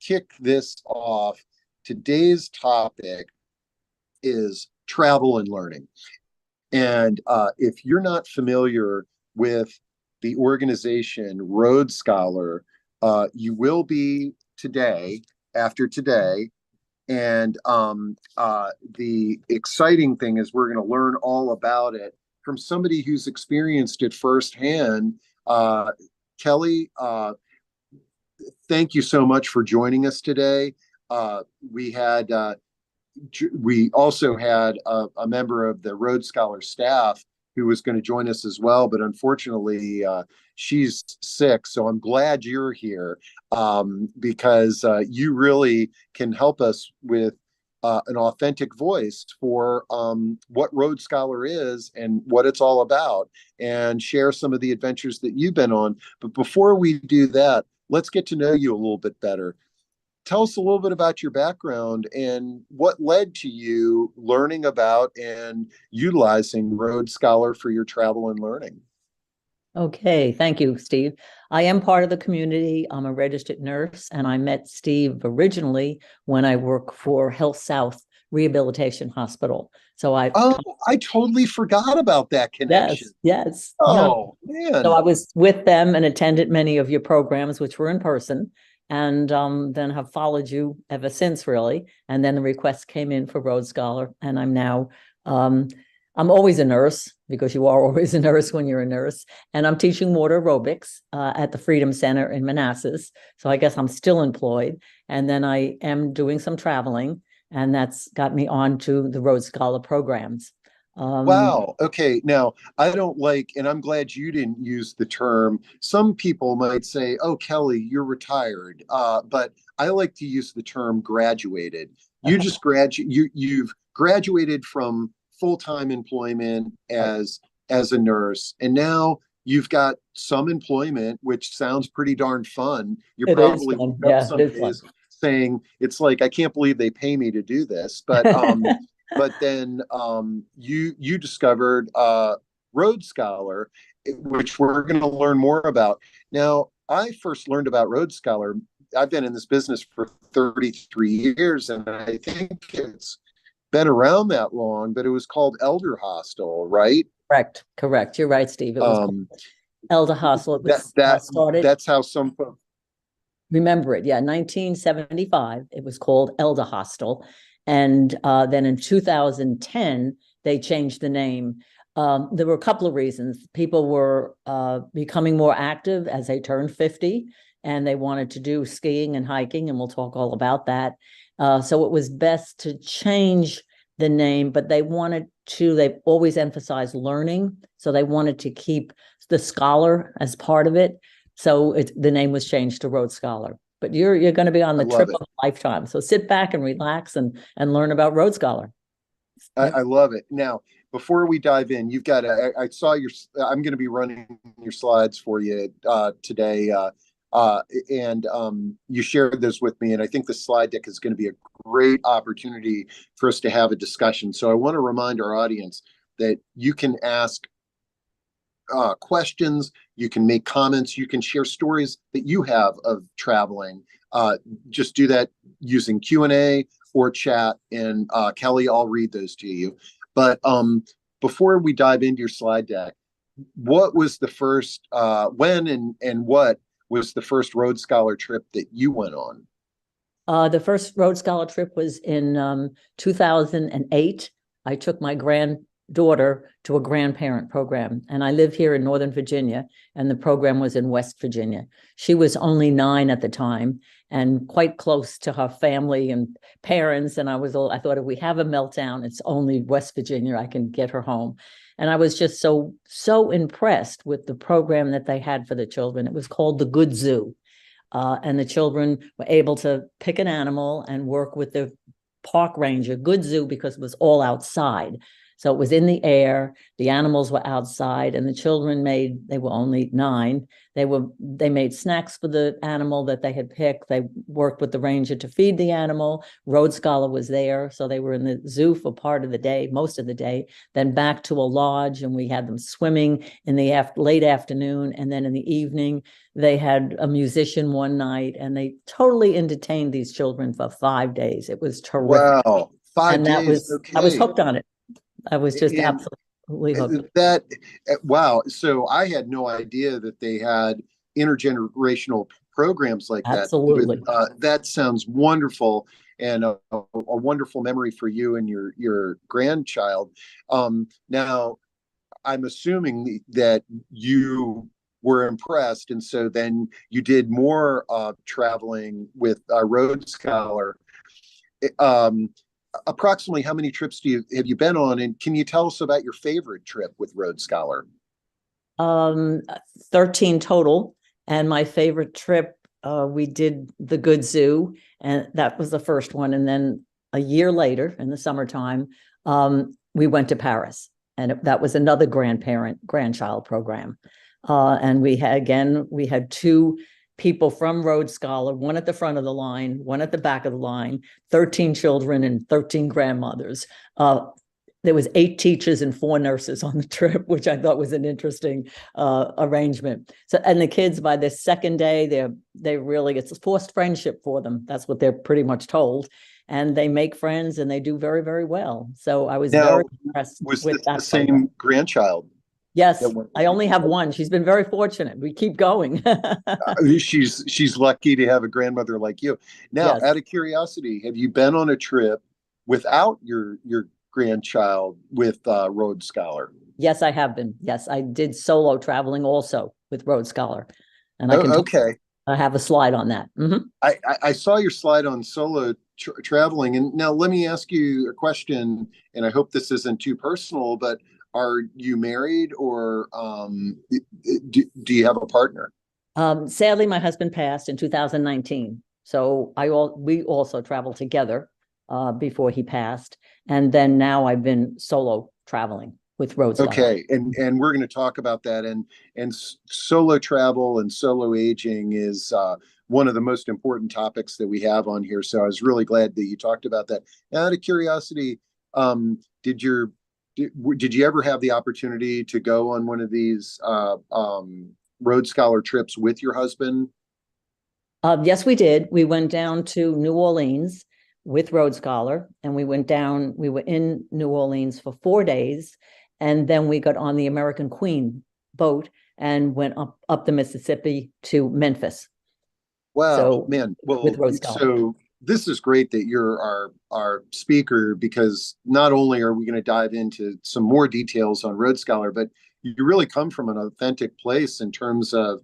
kick this off. Today's topic is travel and learning. And if you're not familiar with the organization Rhodes Scholar, you will be today, after today. And the exciting thing is we're going to learn all about it from somebody who's experienced it firsthand. Kelly, thank you so much for joining us today. Uh, we had we also had a member of the Rhodes Scholar staff who was going to join us as well, but unfortunately, she's sick. So I'm glad you're here because you really can help us with an authentic voice for what Rhodes Scholar is and what it's all about, and share some of the adventures that you've been on. But before we do that, let's get to know you a little bit better. Tell us a little bit about your background and what led to you learning about and utilizing Rhodes Scholar for your travel and learning. Okay, thank you, Steve. I am part of the community. I'm a registered nurse, and I met Steve originally when I worked for Health South Rehabilitation Hospital. So Oh, I totally forgot about that connection. yes. No. Oh, So man. I was with them and attended many of your programs, which were in person, and then have followed you ever since, really. And then the request came in for Rhodes Scholar, and um, I'm always a nurse, because you are always a nurse when you're a nurse. And I'm teaching water aerobics at the Freedom Center in Manassas. So I guess I'm still employed. And then I am doing some traveling, and that's got me on to the Rhodes Scholar programs. Wow. Okay. Now, I don't like, and I'm glad you didn't use the term. Some people might say, "Oh, Kelly, you're retired," but I like to use the term graduated. You just you've graduated from full-time employment Right. as a nurse, and now you've got some employment, which sounds pretty darn fun. You're It is probably fun. up Yeah, it some is fun. days saying it's like, I can't believe they pay me to do this, but then you discovered Rhodes Scholar, which we're going to learn more about. Now, I first learned about Rhodes Scholar. I've been in this business for 33 years, and I think it's been around that long, but it was called Elder Hostel, right? Correct. You're right, Steve. It was called Um, Elder Hostel. It that was that started, that's how some folks. remember it, yeah, 1975. It was called Elder Hostel. And then in 2010, they changed the name. There were a couple of reasons. People were becoming more active as they turned 50, and they wanted to do skiing and hiking, and we'll talk all about that. So it was best to change the name, but they've always emphasized learning. So they wanted to keep the scholar as part of it. So the name was changed to Rhodes Scholar. But you're going to be on I the trip love it. of a lifetime. So sit back and relax and learn about Rhodes Scholar. Yep. I love it. Now, before we dive in, you've got. I saw your. I'm going to be running your slides for you today, and you shared this with me, and I think the slide deck is going to be a great opportunity for us to have a discussion. So I want to remind our audience that you can ask questions, you can make comments, you can share stories that you have of traveling. Just do that using Q&A or chat, and Kelly, I'll read those to you. But before we dive into your slide deck, what was the first, when and what was the first Rhodes Scholar trip that you went on? The first Rhodes Scholar trip was in 2008. I took my granddaughter to a grandparent program, and I live here in Northern Virginia, and the program was in West Virginia. She was only 9 at the time and quite close to her family and parents. And I thought, if we have a meltdown, it's only West Virginia, I can get her home. And I was just so impressed with the program that they had for the children. It was called the Good Zoo. And the children were able to pick an animal and work with the park ranger. Good Zoo, because it was all outside. So it was in the air, the animals were outside, and the children they were only 9. They made snacks for the animal that they had picked. They worked with the ranger to feed the animal. Road Scholar was there. So they were in the zoo for part of the day, most of the day, then back to a lodge, and we had them swimming in the late afternoon. And then in the evening, they had a musician one night, and they totally entertained these children for 5 days. It was terrific. Wow, 5 And days. I was Okay. hooked on it. I was just And absolutely hooked. that, wow. So I had no idea that they had intergenerational programs like that. With Absolutely. that sounds wonderful, and a wonderful memory for you and your grandchild. Now, I'm assuming that you were impressed, and so then you did more traveling with Road Scholar. Um, Approximately how many trips have you been on, and can you tell us about your favorite trip with Road Scholar? Um, 13 total. And my favorite trip, we did the Good Zoo, and that was the first one. And then a year later, in the summertime, we went to Paris, and that was another grandchild program. And we had 2 people from Road Scholar, one at the front of the line, one at the back of the line, 13 children and 13 grandmothers. There was 8 teachers and 4 nurses on the trip, which I thought was an interesting arrangement. So, and the kids, by the second day, it's a forced friendship for them. That's what they're pretty much told. And they make friends, and they do very, very well. So I was Now, very impressed was with this the that program. same grandchild Yes, that went I with only have one. She's been very fortunate. We keep going. you? She's lucky to have a grandmother like you. Now, Yes. out of curiosity, have you been on a trip without your grandchild with Road Scholar? Yes, I have been. Yes, I did solo traveling also with Road Scholar. And Oh, okay. I have a slide on that. I saw your slide on solo traveling, and now let me ask you a question, and I hope this isn't too personal, but are you married, or do you have a partner? Sadly, my husband passed in 2019. So we also traveled together before he passed. And then now I've been solo traveling with Road Scholar. Okay, and we're going to talk about that, and solo travel and solo aging is one of the most important topics that we have on here. So I was really glad that you talked about that. Out of curiosity, did your did you ever have the opportunity to go on one of these Road Scholar trips with your husband? Yes, we did. We went down to New Orleans with Road Scholar, and we were in New Orleans for 4 days. And then we got on the American Queen boat and went up the Mississippi to Memphis. Wow, So man. with Well, Road Scholar. so this is great that you're our speaker, because not only are we going to dive into some more details on Road Scholar, but you really come from an authentic place in terms of,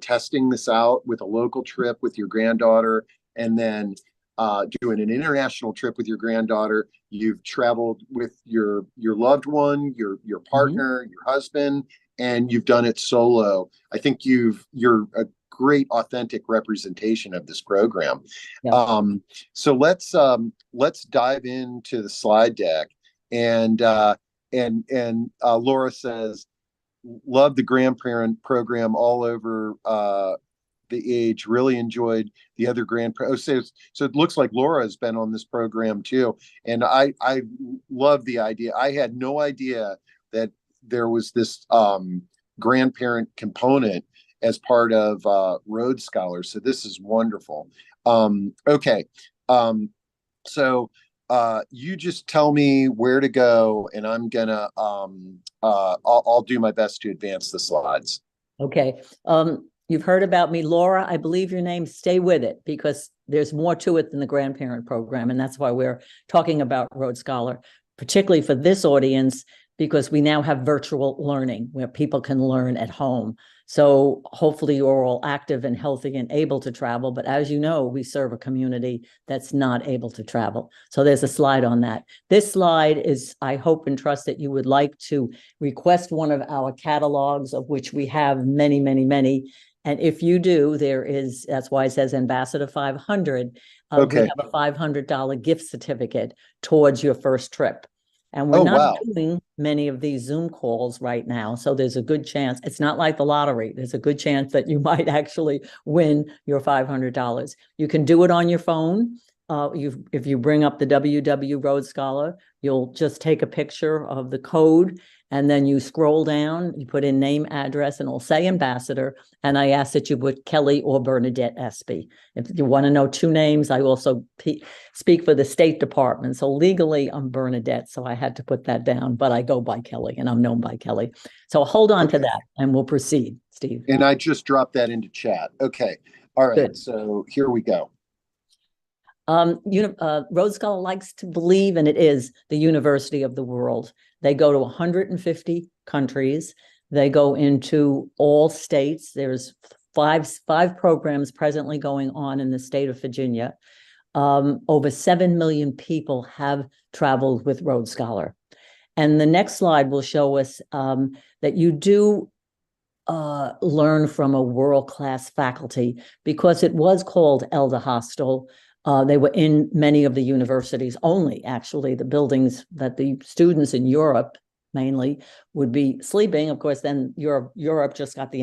testing this out with a local trip with your granddaughter, and then doing an international trip with your granddaughter. You've traveled with your loved one, your partner, your husband, and you've done it solo. I think you're a great authentic representation of this program. Yeah. So let's dive into the slide deck, and Laura says, love the grandparent program all over the age. Really enjoyed the other so it looks like Laura has been on this program too, and I love the idea. I had no idea that there was this grandparent component as part of Road Scholar. So this is wonderful. Okay. So you just tell me where to go, and I'm gonna I'll do my best to advance the slides. Okay. You've heard about me, Laura. I believe your name. Stay with it, because there's more to it than the grandparent program. And that's why we're talking about Road Scholar, particularly for this audience, because we now have virtual learning where people can learn at home. So hopefully you're all active and healthy and able to travel. But as you know, we serve a community that's not able to travel. So there's a slide on that. This slide is, I hope and trust that you would like to request one of our catalogs, of which we have many, many, many. And if you do, that's why it says Ambassador 500. We Okay. have a $500 gift certificate towards your first trip. And we're Oh, not wow. doing many of these Zoom calls right now. So there's a good chance, it's not like the lottery. There's a good chance that you might actually win your $500. You can do it on your phone. If you bring up the WW Road Scholar, you'll just take a picture of the code and then you scroll down, you put in name, address, and it'll say ambassador. And I ask that you put Kelly or Bernadette Espy. If you want to know two names, I also speak for the State Department. So legally, I'm Bernadette. So I had to put that down, but I go by Kelly and I'm known by Kelly. So hold on to that and we'll proceed, Steve. And I just dropped that into chat. Okay. All right. Good. So here we go. Road Scholar likes to believe, and it is the university of the world. They go to 150 countries. They go into all states. There's five programs presently going on in the state of Virginia. Over 7 million people have traveled with Road Scholar. And the next slide will show us that you do learn from a world-class faculty, because it was called Elder Hostel. They were in many of the universities only, actually, the buildings that the students in Europe mainly would be sleeping. Of course, then Europe just got the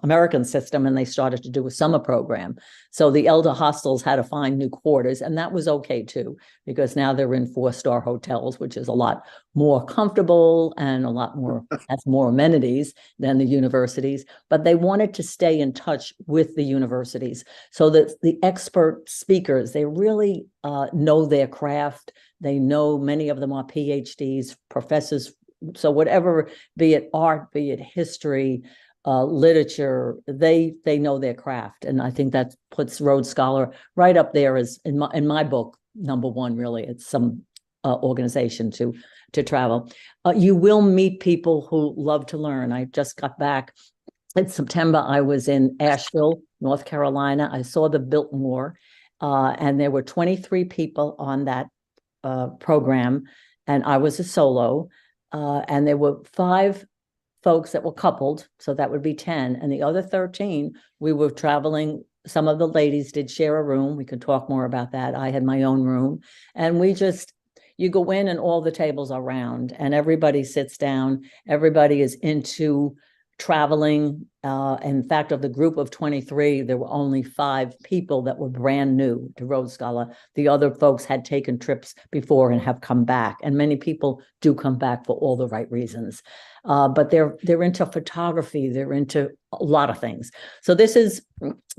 American system and they started to do a summer program. So the elder hostels had to find new quarters, and that was okay too, because now they're in 4-star hotels, which is a lot more comfortable and a lot more, has more amenities than the universities. But they wanted to stay in touch with the universities so that the expert speakers, they really know their craft. They know, many of them are PhDs, professors. So whatever, be it art, be it history, literature, they know their craft. And I think that puts Road Scholar right up there as, in my book, number one, really. It's some organization to travel. You will meet people who love to learn. I just got back in September. I was in Asheville, North Carolina. I saw the Biltmore, and there were 23 people on that program, and I was a solo. And there were 5 folks that were coupled, so that would be 10. And the other 13, we were traveling. Some of the ladies did share a room. We could talk more about that. I had my own room. And you go in and all the tables are round and everybody sits down. Everybody is into traveling. In fact, of the group of 23, there were only 5 people that were brand new to Road Scholar. The other folks had taken trips before and have come back. And many people do come back for all the right reasons. But they're into photography. They're into a lot of things. So this is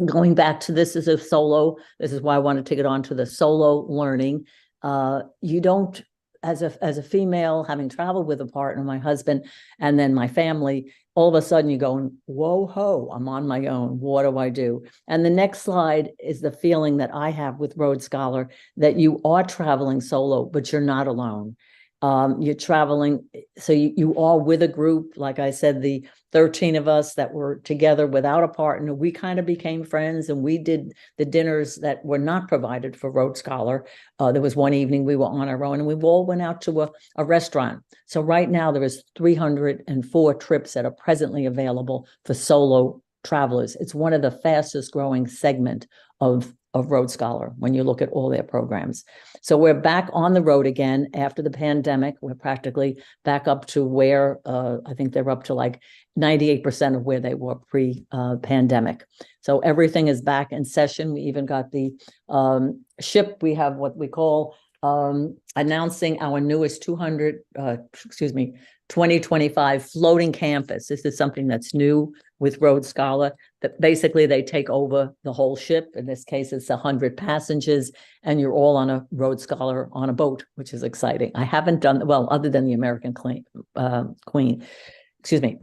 going back to, this is a solo. This is why I wanted to get on to the solo learning. You don't, as a female, having traveled with a partner, my husband, and then my family, all of a sudden you're going, whoa, ho, I'm on my own. What do I do? And the next slide is the feeling that I have with Road Scholar, that you are traveling solo, but you're not alone. You're traveling, so you are with a group. Like I said, the 13 of us that were together without a partner, we kind of became friends, and we did the dinners that were not provided for Road Scholar. There was one evening we were on our own, and we all went out to a restaurant. So right now there is 304 trips that are presently available for solo travelers. It's one of the fastest growing segment of Road Scholar when you look at all their programs. So we're back on the road again after the pandemic. We're practically back up to where I think they're up to like 98% of where they were pre-pandemic. So everything is back in session. We even got the ship. We have what we call announcing our newest 2025 floating campus. This is something that's new with Road Scholar, that basically they take over the whole ship. In this case, it's 100 passengers, and you're all on a Road Scholar on a boat, which is exciting. I haven't done, well, other than the American Queen,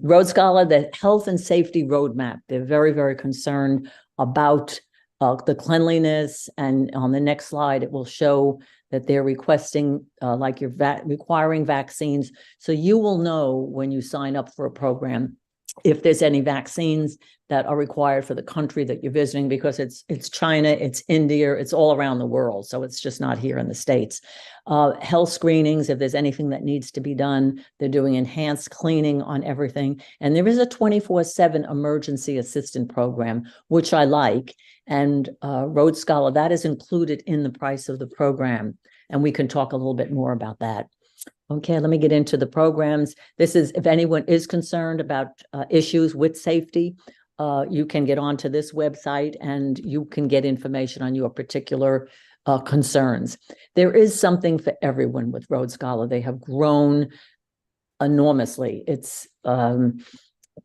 Road Scholar, the health and safety roadmap. They're very, very concerned about the cleanliness. And on the next slide, it will show that they're requesting, like you're requiring vaccines. So you will know when you sign up for a program if there's any vaccines that are required for the country that you're visiting, because it's China, it's India, it's all around the world. So it's just not here in the States. Health screenings, if there's anything that needs to be done, they're doing enhanced cleaning on everything. And there is a 24/7 emergency assistant program, which I like. And Road Scholar, that is included in the price of the program. And we can talk a little bit more about that. Okay, let me get into the programs. This is, if anyone is concerned about issues with safety, you can get onto this website and you can get information on your particular concerns. There is something for everyone with Road Scholar. They have grown enormously. It's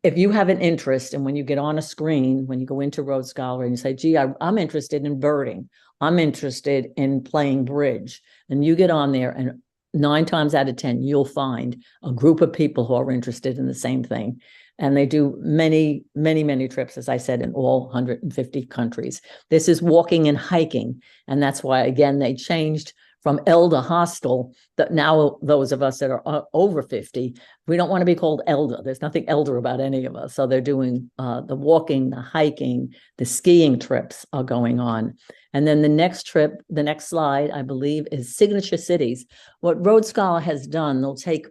if you have an interest, and when you get on a screen, when you go into Road Scholar and you say, gee, I'm interested in birding, I'm interested in playing bridge, and you get on there, and 9 times out of 10, you'll find a group of people who are interested in the same thing. And they do many, many, many trips, as I said, in all 150 countries. This is walking and hiking. And that's why, again, they changed from elder hostel, that now those of us that are over 50, we don't want to be called elder. There's nothing elder about any of us. So they're doing the walking, the hiking, the skiing trips are going on. And then the next trip, the next slide, I believe, is signature cities. What Road Scholar has done, they'll take,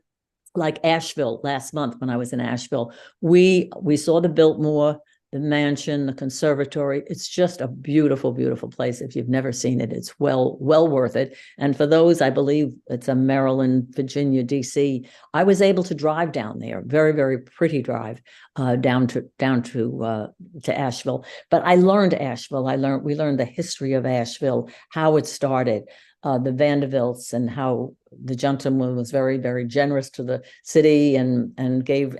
like Asheville last month when I was in Asheville, we saw the Biltmore, the mansion, the conservatory. It's just a beautiful, beautiful place. If you've never seen it, it's well worth it. And for those, I believe it's a Maryland, Virginia, DC. I was able to drive down there. Very, very pretty drive down to Asheville. But I learned Asheville. We learned the history of Asheville, how it started. The Vanderbilts, and how the gentleman was very, very generous to the city and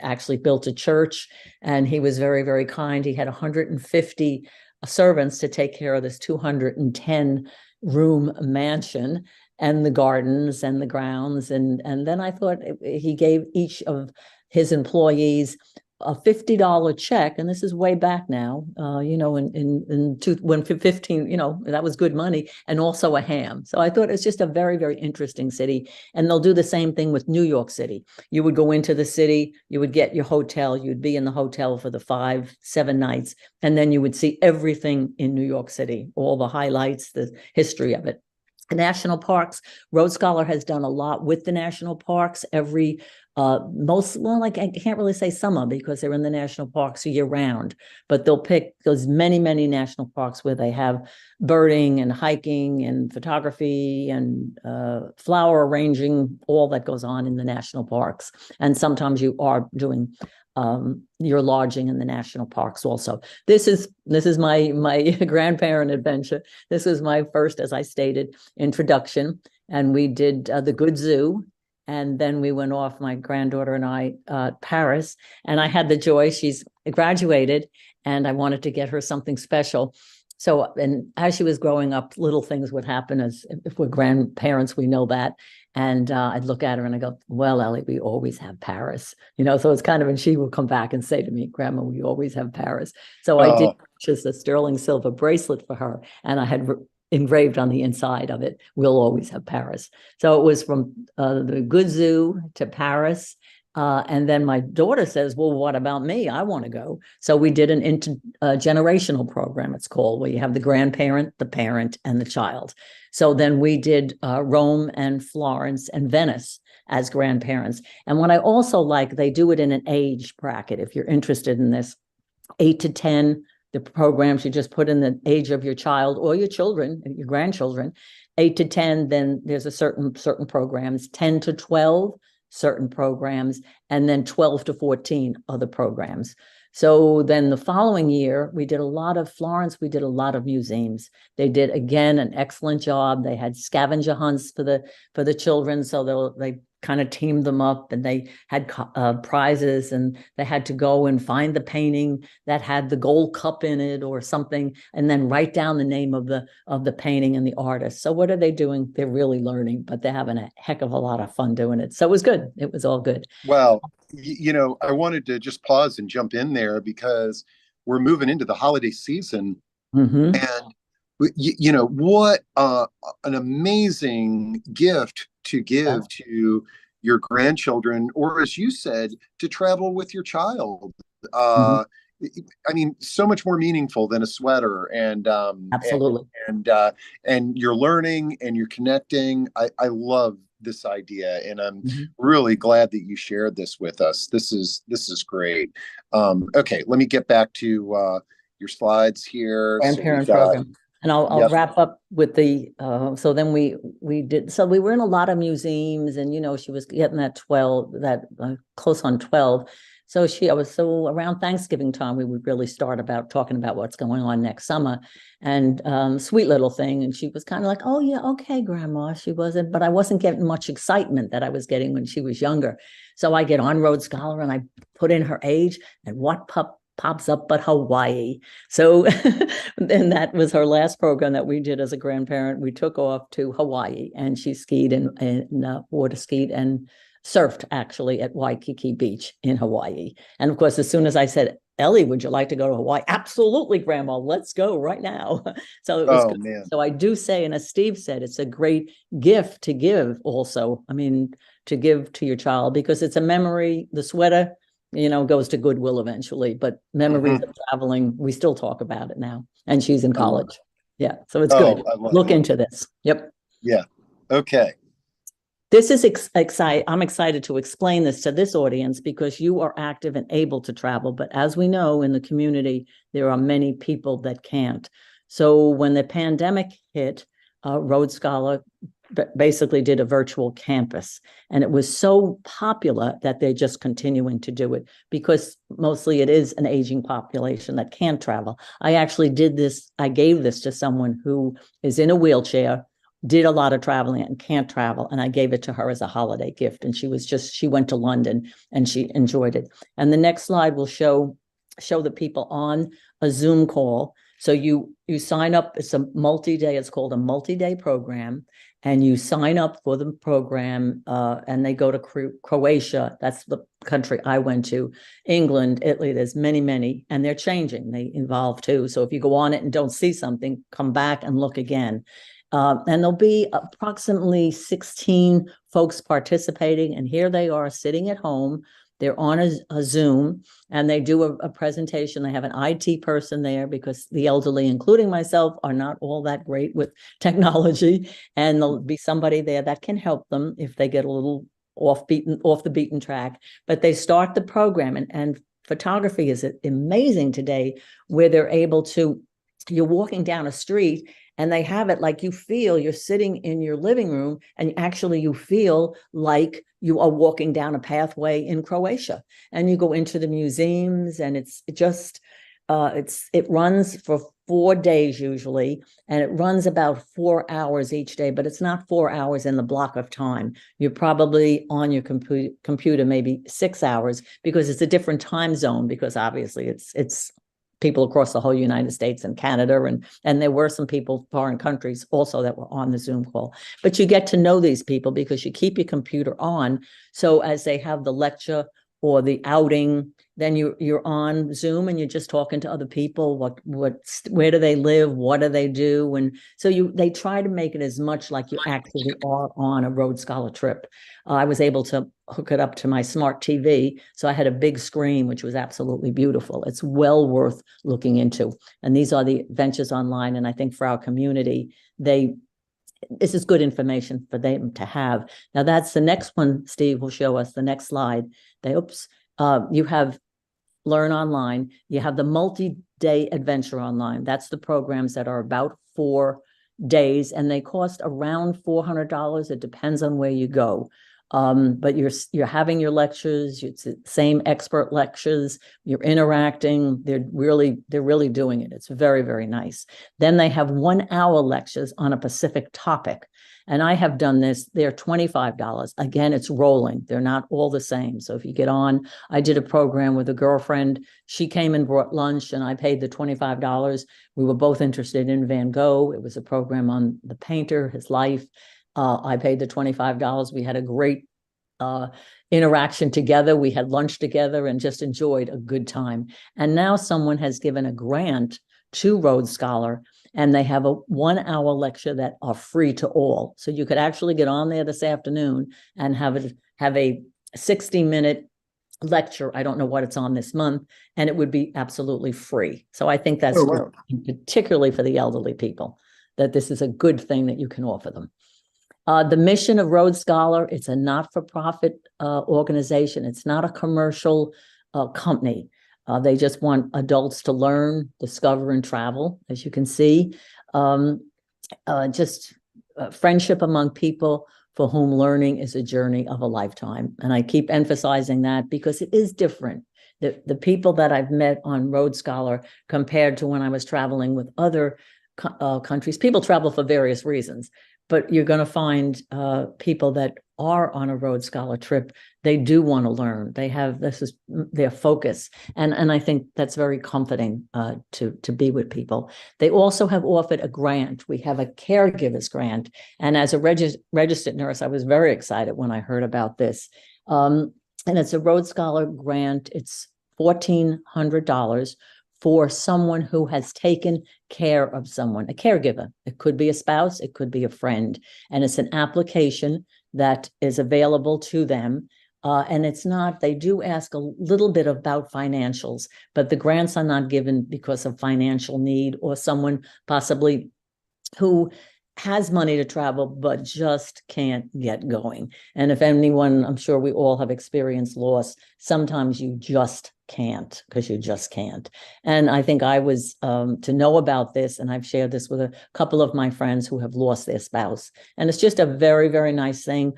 actually built a church. And he was very, very kind. He had 150 servants to take care of this 210 room mansion and the gardens and the grounds. And then I thought he gave each of his employees a $50 check, and this is way back now, when 15, that was good money, and also a ham. So I thought it's just a very, very interesting city. And they'll do the same thing with New York City. You would go into the city, you would get your hotel, you'd be in the hotel for the 5-7 nights, and then you would see everything in New York City, all the highlights, the history of it. The national parks, Road Scholar has done a lot with the national parks. I can't really say summer because they're in the national parks year round, but they'll pick those many, many national parks where they have birding and hiking and photography and flower arranging, all that goes on in the national parks. And sometimes you are doing your lodging in the national parks also. This is my grandparent adventure. This was my first, as I stated, introduction. And we did the Good Zoo. And then we went off, my granddaughter and I, Paris. And I had the joy, she's graduated, and I wanted to get her something special. So, and as she was growing up, little things would happen. As if we're grandparents, we know that. And I'd look at her and I go, well, Ellie, we always have Paris. So it's kind of, and she will come back and say to me, Grandma, we always have Paris. So I did purchase a sterling silver bracelet for her, and I had engraved on the inside of it, we'll always have Paris. So it was from the Good Zoo to Paris. And then my daughter says, well, what about me? I want to go. So we did an intergenerational program, it's called, where you have the grandparent, the parent, and the child. So then we did Rome and Florence and Venice as grandparents. And what I also like, they do it in an age bracket. If you're interested in this, 8 to 10, the programs you just put in the age of your child or your children, your grandchildren. 8 to 10, then there's a certain programs. 10 to 12, certain programs, and then 12 to 14 other programs. So then the following year, we did a lot of Florence, we did a lot of museums. They did, again, an excellent job. They had scavenger hunts for the children, so they kind of teamed them up, and they had prizes, and they had to go and find the painting that had the gold cup in it or something, and then write down the name of the painting and the artist. So what are they doing? They're really learning, but they're having a heck of a lot of fun doing it. So it was good. It was all good. Well, I wanted to just pause and jump in there because we're moving into the holiday season. Mm-hmm. And what an amazing gift to give to your grandchildren, or as you said, to travel with your child. Mm-hmm. I mean, so much more meaningful than a sweater. And Absolutely. and you're learning and you're connecting. I love this idea, and I'm really glad that you shared this with us. This is great. Okay, let me get back to your slides here. Grandparent program. And I'll Yep. wrap up with the, so then we were in a lot of museums, and, she was getting that 12, that close on 12. So around Thanksgiving time, we would really start about talking about what's going on next summer, and sweet little thing. And she was kind of like, oh yeah, okay, grandma. She wasn't, but I wasn't getting much excitement that I was getting when she was younger. So I get on Road Scholar and I put in her age, and what pops up but Hawaii. So then that was her last program that we did as a grandparent. We took off to Hawaii, and she skied and water skied and surfed actually at Waikiki Beach in Hawaii. And of course, as soon as I said, Ellie, would you like to go to Hawaii? Absolutely, Grandma, let's go right now. So it was Oh good. man. So I do say, and as Steve said, it's a great gift to give also. I mean, to give to your child, because it's a memory. The sweater, goes to Goodwill eventually, but memories of traveling, we still talk about it now. And she's in college. Yeah. So it's good. I love Look it. into this. Yep. Yeah. Okay. This is exciting. I'm excited to explain this to this audience because you are active and able to travel. But as we know, in the community, there are many people that can't. So when the pandemic hit, Road Scholar basically did a virtual campus, and it was so popular that they're just continuing to do it because mostly it is an aging population that can't travel. I actually did this. I gave this to someone who is in a wheelchair, did a lot of traveling and can't travel, and I gave it to her as a holiday gift. And she went to London and she enjoyed it. And the next slide will show the people on a Zoom call. So you sign up. It's called a multi-day program, and you sign up for the program, and they go to Croatia. That's the country I went to. England, Italy, there's many, and they're changing. They evolve too. So if you go on it and don't see something, come back and look again. And there'll be approximately 16 folks participating, and here they are sitting at home. They're on a Zoom, and they do a presentation. They have an IT person there because the elderly, including myself, are not all that great with technology. And there'll be somebody there that can help them if they get a little off the beaten track. But they start the program, and photography is amazing today, where they're able to, you're walking down a street and they have it like you feel you're sitting in your living room, and actually you feel like you are walking down a pathway in Croatia, and you go into the museums, and it runs for 4 days usually, and it runs about 4 hours each day, but it's not 4 hours in the block of time. You're probably on your computer maybe 6 hours, because it's a different time zone, because obviously it's people across the whole United States and Canada, and there were some people, foreign countries also, that were on the Zoom call. But you get to know these people because you keep your computer on. So as they have the lecture or the outing, then you're on Zoom and you're just talking to other people. Where do they live? What do they do? And so they try to make it as much like you actually are on a Road Scholar trip. I was able to hook it up to my smart TV, so I had a big screen, which was absolutely beautiful. It's well worth looking into. And these are the ventures online. And I think for our community, this is good information for them to have. Now that's the next one. Steve will show us the next slide. You have Learn Online. You have the multi-day adventure online. That's the programs that are about 4 days, and they cost around $400. It depends on where you go. But you're having your lectures. It's the same expert lectures. You're interacting. They're really doing it. It's very, very nice. Then they have 1 hour lectures on a specific topic. And I have done this. They're $25. Again, it's rolling. They're not all the same. So if you get on, I did a program with a girlfriend. She came and brought lunch, and I paid the $25. We were both interested in Van Gogh. It was a program on the painter, his life. I paid the $25. We had a great interaction together. We had lunch together and just enjoyed a good time. And now someone has given a grant to Road Scholar, and they have a 1 hour lecture that are free to all. So you could actually get on there this afternoon and have a 60-minute lecture. I don't know what it's on this month, and it would be absolutely free. So I think that's wow. Particularly for the elderly people, that this is a good thing that you can offer them. The mission of Road Scholar, it's a not-for-profit organization. It's not a commercial company. They just want adults to learn, discover, and travel, as you can see. just friendship among people for whom learning is a journey of a lifetime. And I keep emphasizing that because it is different. The people that I've met on Road Scholar compared to when I was traveling with other countries, people travel for various reasons, but you're going to find people that are on a Road Scholar trip. They do want to learn. They have, this is their focus. And I think that's very comforting to be with people. They also have offered a grant. We have a caregivers grant. And as a registered nurse, I was very excited when I heard about this. And it's a Road Scholar grant. It's $1,400 for someone who has taken care of someone, a caregiver. It could be a spouse, it could be a friend. And it's an application that is available to them. And it's not, they do ask a little bit about financials, but the grants are not given because of financial need or someone possibly who has money to travel, but just can't get going. And if anyone, I'm sure we all have experienced loss. Sometimes you just can't, because you just can't. And I think I was to know about this, and I've shared this with a couple of my friends who have lost their spouse. And it's just a very, very nice thing.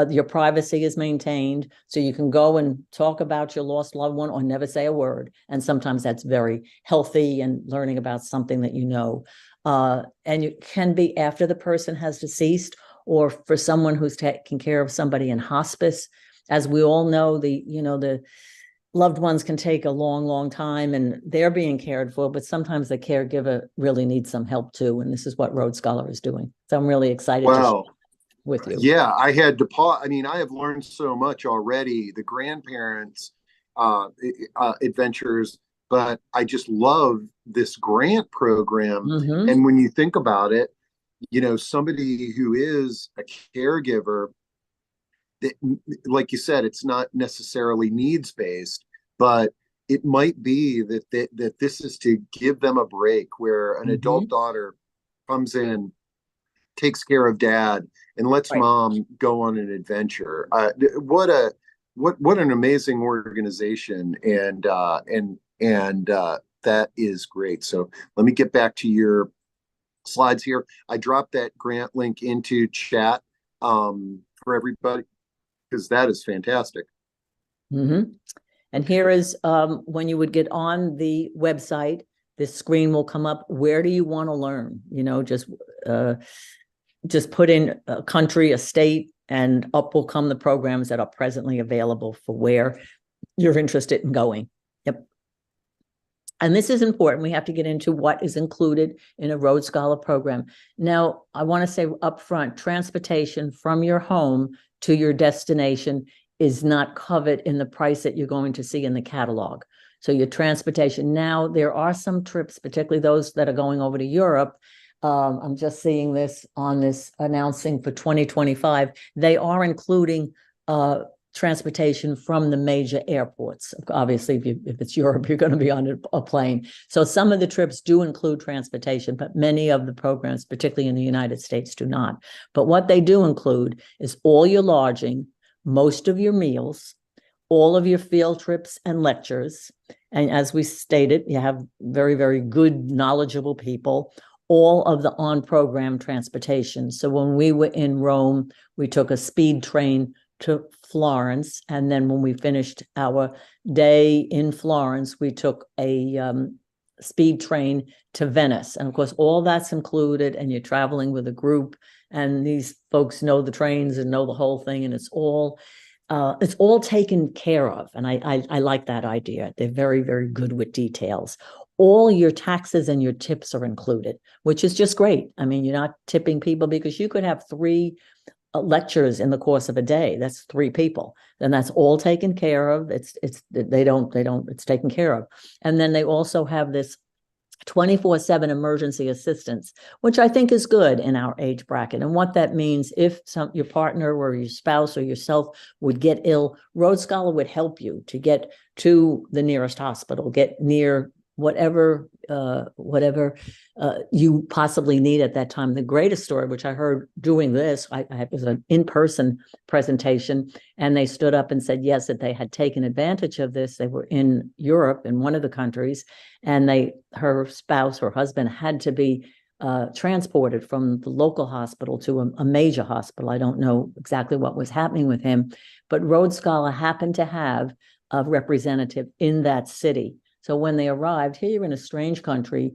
Your privacy is maintained, so you can go and talk about your lost loved one or never say a word. And sometimes that's very healthy and learning about something that you know. And it can be after the person has deceased or for someone who's taking care of somebody in hospice. As we all know, the loved ones can take a long, long time and they're being cared for, but sometimes the caregiver really needs some help too. And this is what Road Scholar is doing. So I'm really excited to share with you. Yeah, I had to pause. I mean, I have learned so much already. The grandparents adventures, but I just love this grant program. Mm-hmm. And when you think about it, somebody who is a caregiver, that, like you said, it's not necessarily needs based, but it might be that this is to give them a break, where an adult daughter comes in, takes care of dad, and lets mom go on an adventure. What an amazing organization, and that is great. So let me get back to your slides here. I dropped that grant link into chat for everybody, because that is fantastic. Mm-hmm. And here is when you would get on the website, this screen will come up. Where do you want to learn? Just put in a country, a state, and up will come the programs that are presently available for where you're interested in going. Yep. And this is important. We have to get into what is included in a Road Scholar program. Now, I want to say up front, transportation from your home to your destination is not covered in the price that you're going to see in the catalog. So your transportation. Now, there are some trips, particularly those that are going over to Europe. I'm just seeing this on this announcing for 2025. They are including transportation from the major airports. Obviously, if it's Europe, you're going to be on a plane. So some of the trips do include transportation, but many of the programs, particularly in the United States, do not. But what they do include is all your lodging, most of your meals, all of your field trips and lectures. And as we stated, you have very, very good, knowledgeable people, all of the on-program transportation. So when we were in Rome, we took a speed train to Florence. And then when we finished our day in Florence, we took a speed train to Venice. And of course, all that's included, and you're traveling with a group, and these folks know the trains and know the whole thing, and it's all taken care of. And I like that idea. They're very, very good with details. All your taxes and your tips are included, which is just great. I mean, you're not tipping people, because you could have 3 lectures in the course of a day. That's 3 people. Then that's all taken care of. It's taken care of. And then they also have this 24/7 emergency assistance, which I think is good in our age bracket. And what that means, if your partner or your spouse or yourself would get ill, Road Scholar would help you to get to the nearest hospital, get near whatever you possibly need at that time. The greatest story, which I heard doing this, it was an in-person presentation, and they stood up and said, yes, that they had taken advantage of this. They were in Europe, in one of the countries, and her spouse, her husband, had to be transported from the local hospital to a major hospital. I don't know exactly what was happening with him, but Rhodes Scholar happened to have a representative in that city. So when they arrived, here you're in a strange country,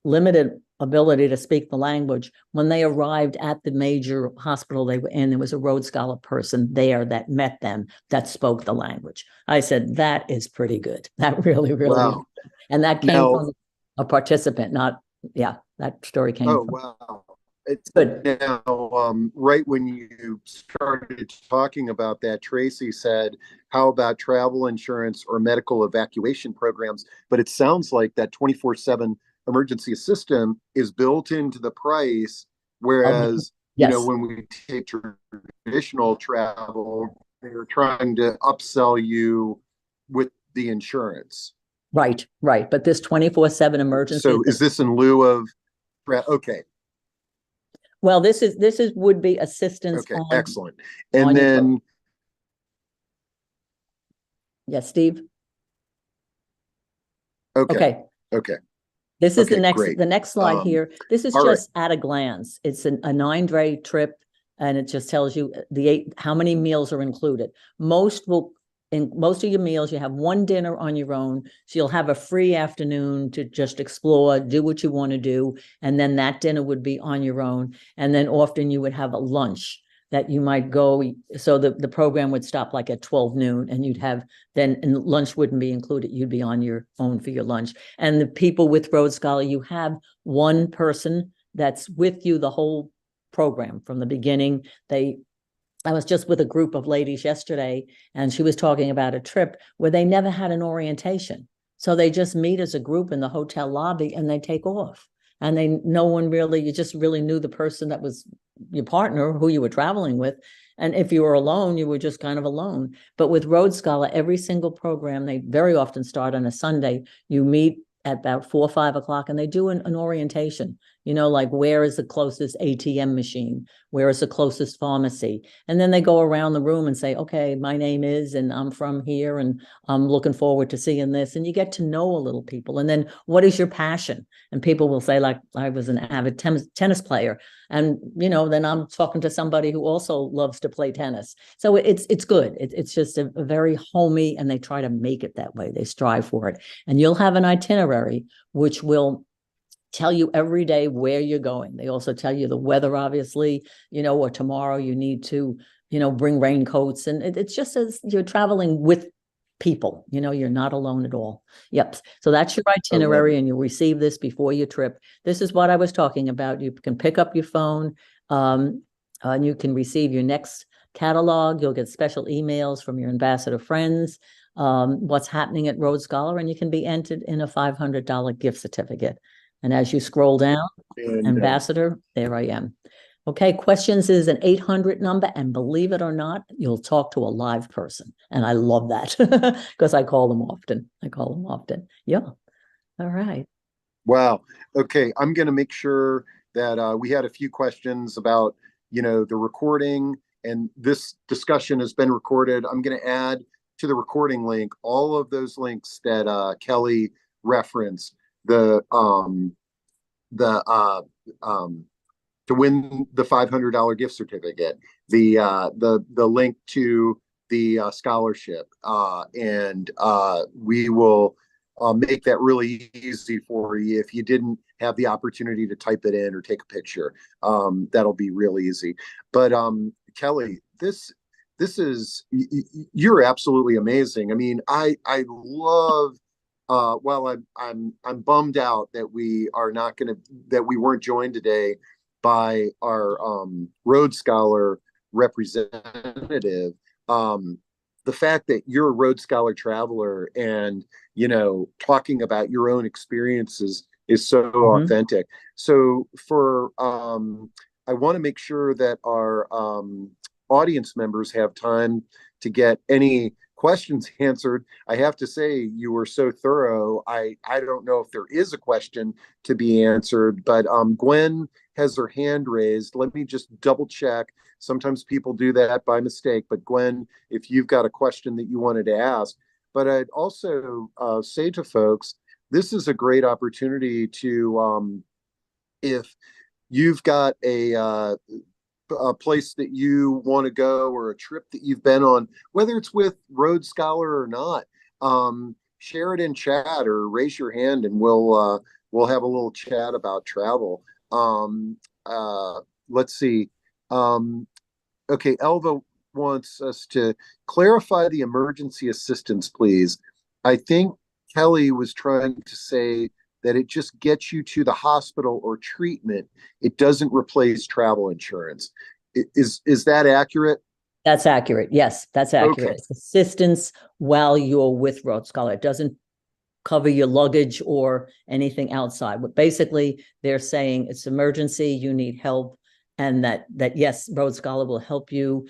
limited ability to speak the language. When they arrived at the major hospital they were in, there was a Rhodes Scholar person there that met them that spoke the language. I said, that is pretty good. That really, really is. Wow. And that came Now, from a participant, not, yeah, that story came oh, from. wow. It's Good. now, right when you started talking about that, Tracy said, how about travel insurance or medical evacuation programs? But it sounds like that 24/7 emergency assistant is built into the price. Whereas, Yes. when we take traditional travel, they're trying to upsell you with the insurance. Right, right. But this 24/7 emergency. So is this in lieu of, okay, Well, this is would be assistance okay, on excellent. And your then, yes, Steve. okay, Okay. okay, This is okay, great. the next slide here. This is all right. just at a glance. It's a 9-day trip, and it just tells you how many meals are included. In most of your meals, you have one dinner on your own. So you'll have a free afternoon to just explore, do what you want to do. And then that dinner would be on your own. And then often you would have a lunch that you might go. So the program would stop like at 12 noon, and you'd have and lunch wouldn't be included. You'd be on your own for your lunch. And the people with Rhodes Scholar, you have one person that's with you the whole program from the beginning. I was just with a group of ladies yesterday, and she was talking about a trip where they never had an orientation. So they just meet as a group in the hotel lobby and they take off. And you just really knew the person that was your partner, who you were traveling with. And if you were alone, you were just kind of alone. But with Rhodes Scholar, every single program, they very often start on a Sunday. You meet at about 4 or 5 o'clock, and they do an orientation, like where is the closest ATM machine? Where is the closest pharmacy? And then they go around the room and say, okay, my name is, and I'm from here, and I'm looking forward to seeing this. And you get to know a little people. And then what is your passion? And people will say, like, I was an avid tennis player. And, then I'm talking to somebody who also loves to play tennis. So it's good. It's just a very homey, and they try to make it that way. They strive for it. And you'll have an itinerary, which will tell you every day where you're going. They also tell you the weather, obviously, or tomorrow you need to, bring raincoats. And it's just as you're traveling with people, you're not alone at all. Yep. So that's your itinerary, and you'll receive this before your trip. This is what I was talking about. You can pick up your phone, and you can receive your next catalog. You'll get special emails from your ambassador friends, what's happening at Rhodes Scholar, and you can be entered in a $500 gift certificate. And as you scroll down, ambassador, there I am. Okay, questions is an 800 number, and believe it or not, you'll talk to a live person. And I love that because I call them often. Yeah. All right. Wow. Okay. I'm going to make sure that we had a few questions about, the recording, and this discussion has been recorded. I'm going to add to the recording link all of those links that Kelly referenced. The to win the $500 gift certificate, the link to the scholarship, and we will make that really easy for you. If you didn't have the opportunity to type it in or take a picture, that'll be real easy. But Kelly, this is, you're absolutely amazing. I mean, I love. Well, I'm bummed out that we weren't joined today by our Rhodes Scholar representative. The fact that you're a Rhodes Scholar traveler and talking about your own experiences is so authentic. So I want to make sure that our audience members have time to get any questions answered. I have to say, you were so thorough. I don't know if there is a question to be answered, but Gwen has her hand raised. Let me just double check. Sometimes people do that by mistake, but Gwen, if you've got a question that you wanted to ask. But I'd also say to folks, this is a great opportunity to if you've got a place that you want to go or a trip that you've been on, whether it's with Road Scholar or not, share it in chat or raise your hand and we'll have a little chat about travel. Let's see. Okay, Elva wants us to clarify the emergency assistance, please. I think Kelly was trying to say that it just gets you to the hospital or treatment. It doesn't replace travel insurance. Is that accurate? That's accurate. Yes, that's accurate. Okay. It's assistance while you're with Road Scholar. It doesn't cover your luggage or anything outside. But basically, they're saying it's emergency, you need help, and that yes, Road Scholar will help you,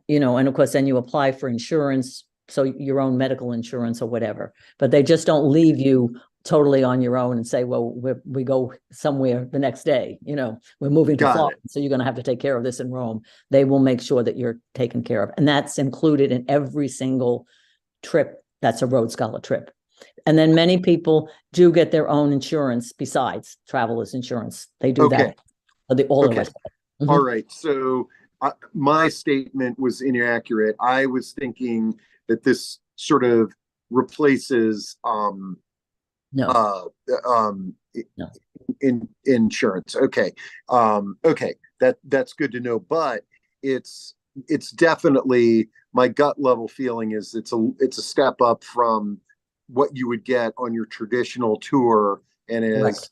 and of course, then you apply for insurance, so your own medical insurance or whatever. But they just don't leave you totally on your own and say, well, we go somewhere the next day, we're moving to Florida, so you're going to have to take care of this in Rome. They will make sure that you're taken care of. And that's included in every single trip that's a Road Scholar trip. And then many people do get their own insurance besides traveler's insurance. They do that. All the rest of it. All right. So my statement was inaccurate. I was thinking that this sort of replaces No. insurance. Okay. Okay. That's good to know. But it's definitely, my gut level feeling is it's a step up from what you would get on your traditional tour. And as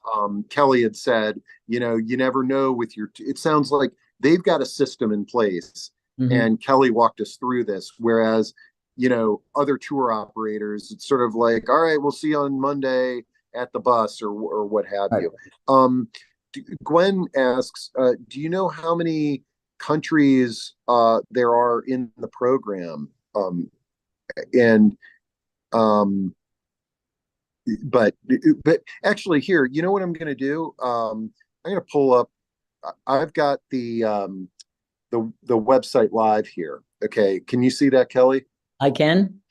Kelly had said, you never know with it sounds like they've got a system in place. And Kelly walked us through this. Whereas, other tour operators, it's sort of like, all right, we'll see you on Monday at the bus or what have you. Gwen asks, do you know how many countries there are in the program? But actually here, you know what I'm going to do? I'm going to pull up, I've got the website live here. Okay. Can you see that, Kelly? I can.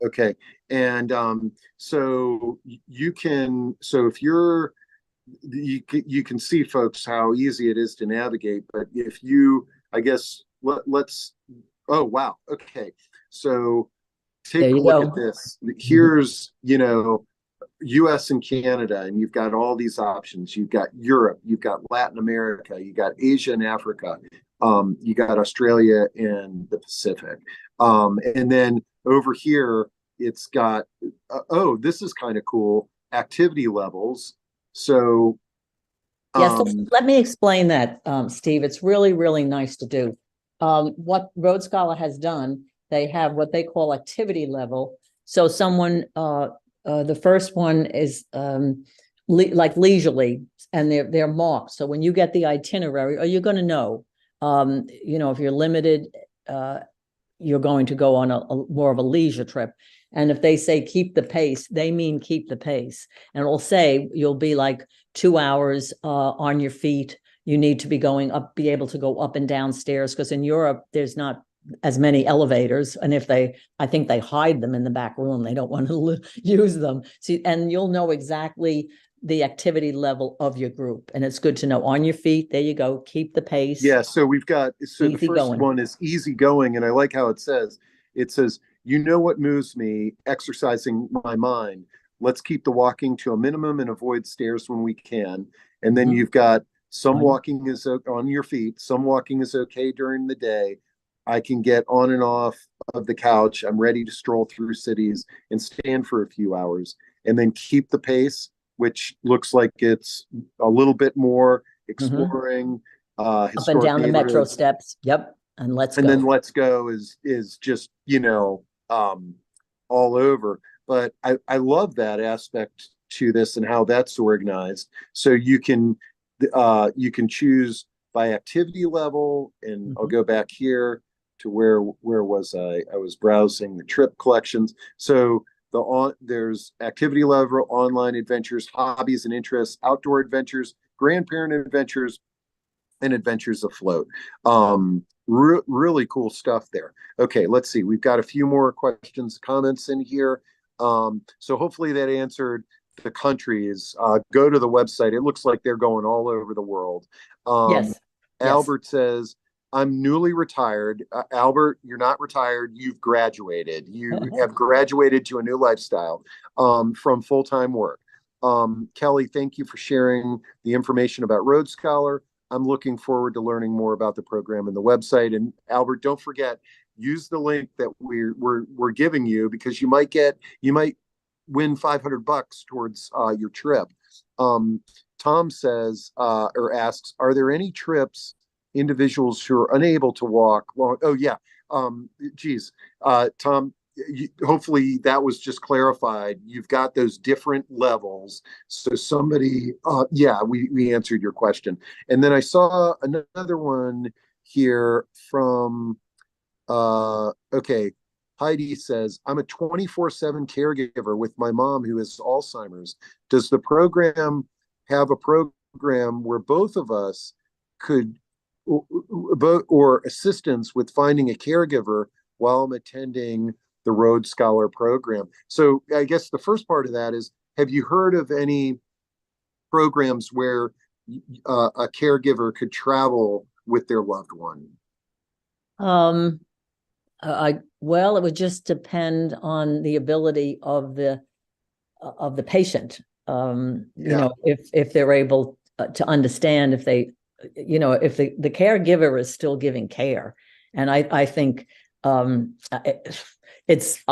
Okay. And so if you can see, folks, how easy it is to navigate. But if I guess, let's, oh, wow. Okay. So take a look at this. Here's, US and Canada, and you've got all these options. You've got Europe, you've got Latin America, you got Asia and Africa, you got Australia and the Pacific. And then over here, it's got, this is kind of cool, activity levels. So yes, let me explain that, Steve. It's really, really nice to do. What Road Scholar has done, they have what they call activity level. So someone, the first one is like leisurely, and they're marked. So when you get the itinerary, or you're going to know, if you're limited, you're going to go on a more of a leisure trip. And if they say keep the pace, they mean keep the pace. And it'll say you'll be like 2 hours on your feet. You need to be able to go up and down stairs, because in Europe, there's not as many elevators. And I think they hide them in the back room. They don't want to use them. See, and you'll know exactly the activity level of your group. And it's good to know on your feet. There you go. Keep the pace. Yeah. So the first one is easy going. And I like how it says, what moves me, exercising my mind. Let's keep the walking to a minimum and avoid stairs when we can. And then you've got some walking is on your feet. Some walking is okay during the day. I can get on and off of the couch. I'm ready to stroll through cities and stand for a few hours, and then keep the pace, which looks like it's a little bit more exploring, up and down the metro steps. Yep. And then let's go is just, all over. But I love that aspect to this and how that's organized. So you can choose by activity level, and I'll go back here to where was I? I was browsing the trip collections. So there's activity level, online adventures, hobbies and interests, outdoor adventures, grandparent adventures, and adventures afloat. Really cool stuff there. Okay, let's see. We've got a few more questions, comments in here. So hopefully that answered the countries, go to the website. It looks like they're going all over the world. Yes. Yes. Albert says, I'm newly retired. Albert, you're not retired. You've graduated. You have graduated to a new lifestyle from full-time work. Kelly, thank you for sharing the information about Road Scholar. I'm looking forward to learning more about the program and the website. And Albert, don't forget, use the link that we're giving you, because you might win $500 towards your trip. Tom says or asks, are there any trips individuals who are unable to walk long? Oh yeah. Geez, Tom, hopefully that was just clarified. You've got those different levels. So somebody, yeah, we answered your question. And then I saw another one here from, okay. Heidi says, I'm a 24/7 caregiver with my mom who has Alzheimer's. Does the program have a program where both of us could, or assistance with finding a caregiver while I'm attending the Road Scholar program? So I guess the first part of that is, have you heard of any programs where a caregiver could travel with their loved one? Well, it would just depend on the ability of the patient. You know, if they're able to understand, if they, you know, if the caregiver is still giving care. And I think I'll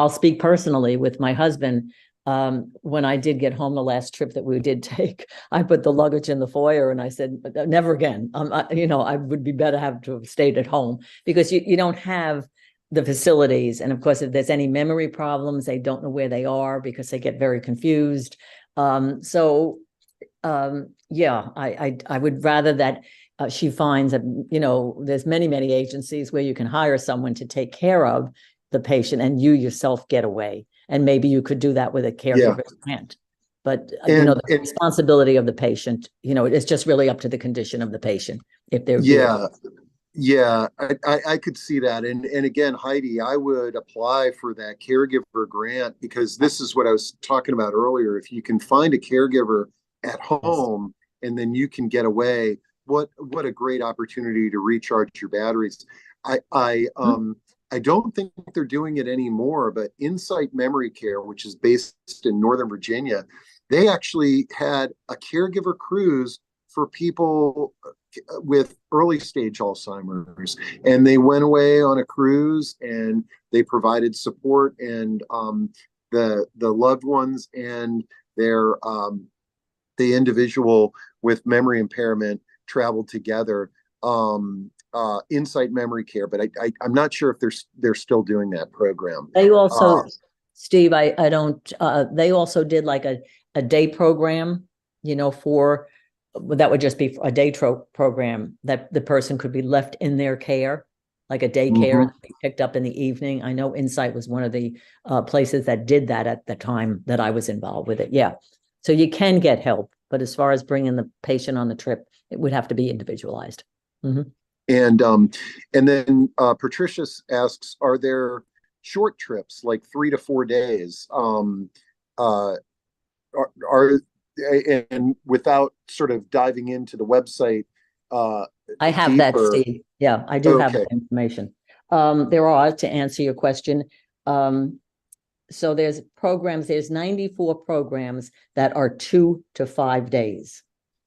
speak personally with my husband. When I did get home the last trip that we did take, I put the luggage in the foyer and I said, never again. You know, I would be better have to have stayed at home, because you don't have the facilities. And of course, if there's any memory problems, they don't know where they are because they get very confused. Yeah, I would rather that she finds that, you know, there's many agencies where you can hire someone to take care of the patient and you yourself get away. And maybe you could do that with a caregiver grant. But, you know, the responsibility of the patient, you know, it's just really up to the condition of the patient. If they're Yeah, I could see that. And again, Heidi, I would apply for that caregiver grant, because this is what I was talking about earlier. If you can find a caregiver at home and then you can get away, what a great opportunity to recharge your batteries. I don't think they're doing it anymore, but Insight Memory Care, which is based in Northern Virginia, they actually had a caregiver cruise for people with early stage Alzheimer's, and they went away on a cruise and they provided support, and the loved ones and their the individual with memory impairment traveled together. Insight Memory Care, but I'm not sure if they're still doing that program. They also, Steve, I don't. They also did like a day program, you know, for that would just be a day program that the person could be left in their care, like a day care, and be picked up in the evening. I know Insight was one of the places that did that at the time that I was involved with it. Yeah, so you can get help, but as far as bringing the patient on the trip, it would have to be individualized. And then Patricia asks, are there short trips like 3 to 4 days? And without sort of diving into the website, I have deeper, that, Steve. Yeah, I do have that information. There are, to answer your question, so there's programs, there's 94 programs that are 2 to 5 days.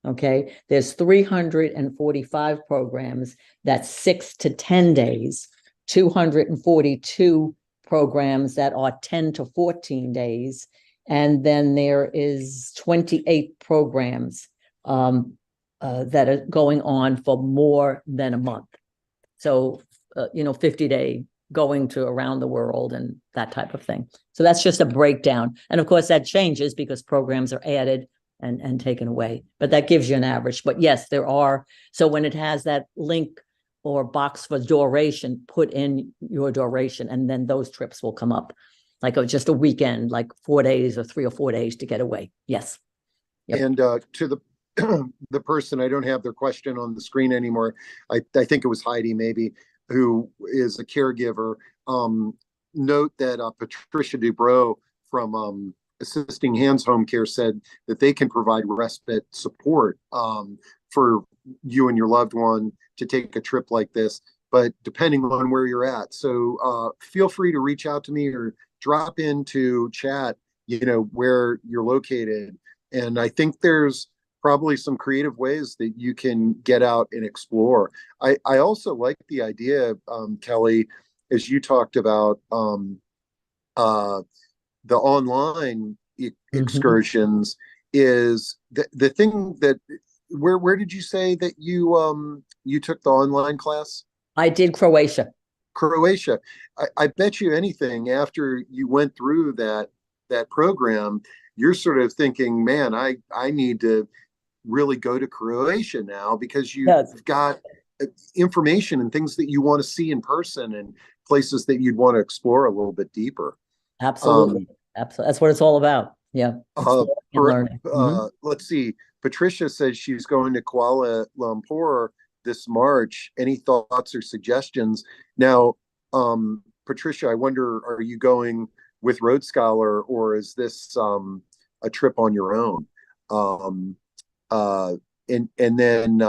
Okay, there's 345 programs that's 6 to 10 days, 242 programs that are 10 to 14 days, and then there is 28 programs that are going on for more than a month. So, you know, 50-day going to around the world and that type of thing. So that's just a breakdown. And of course that changes because programs are added and taken away, but that gives you an average. But yes, there are. So when it has that link or box for duration, put in your duration, and then those trips will come up, like just a weekend, like 4 days or 3 or 4 days to get away. Yes. Yep. And to the person, I don't have their question on the screen anymore. I think it was Heidi, maybe, who is a caregiver. Note that Patricia Dubrow from Assisting Hands Home Care said that they can provide respite support for you and your loved one to take a trip like this, but depending on where you're at. So feel free to reach out to me or drop into chat, where you're located. And I think there's probably some creative ways that you can get out and explore. I also like the idea, Kelly, as you talked about uh, the online excursions, is the thing that where did you say that you took the online class? I did Croatia. Croatia. I bet you anything after you went through that program, you're sort of thinking, man, I need to really go to Croatia now, because you've Yes, got information and things that you want to see in person and places that you'd want to explore a little bit deeper. absolutely. Absolutely. That's what it's all about. Yeah. Uh, Exploring and learning. let's see. Patricia says she's going to Kuala Lumpur this March. Any thoughts or suggestions? Now, Patricia, I wonder, are you going with Road Scholar, or is this a trip on your own? Um, and then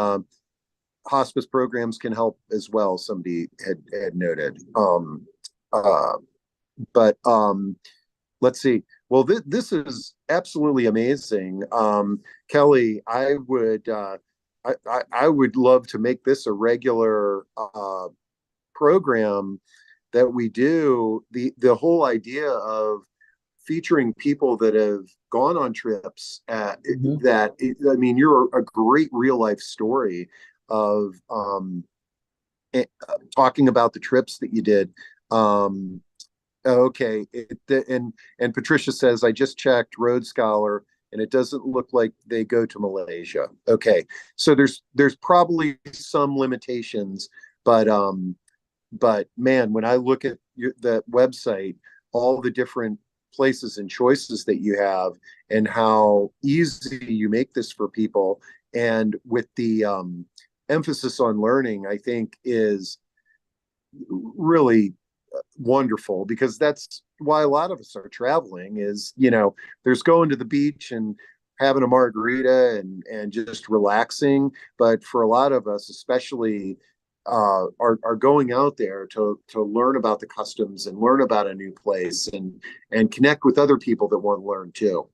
hospice programs can help as well. Somebody had noted. But let's see. Well, this is absolutely amazing. Kelly, I would love to make this a regular program that we do. The whole idea of featuring people that have gone on trips I mean, you're a great real life story of talking about the trips that you did. Okay. And Patricia says, I just checked Road Scholar and it doesn't look like they go to Malaysia. Okay. So there's probably some limitations, but man, when I look at that website, all the different places and choices that you have and how easy you make this for people, and with the emphasis on learning, I think is really wonderful, because that's why a lot of us are traveling is, there's going to the beach and having a margarita and just relaxing. But for a lot of us, especially are going out there to learn about the customs and learn about a new place and connect with other people that want to learn too.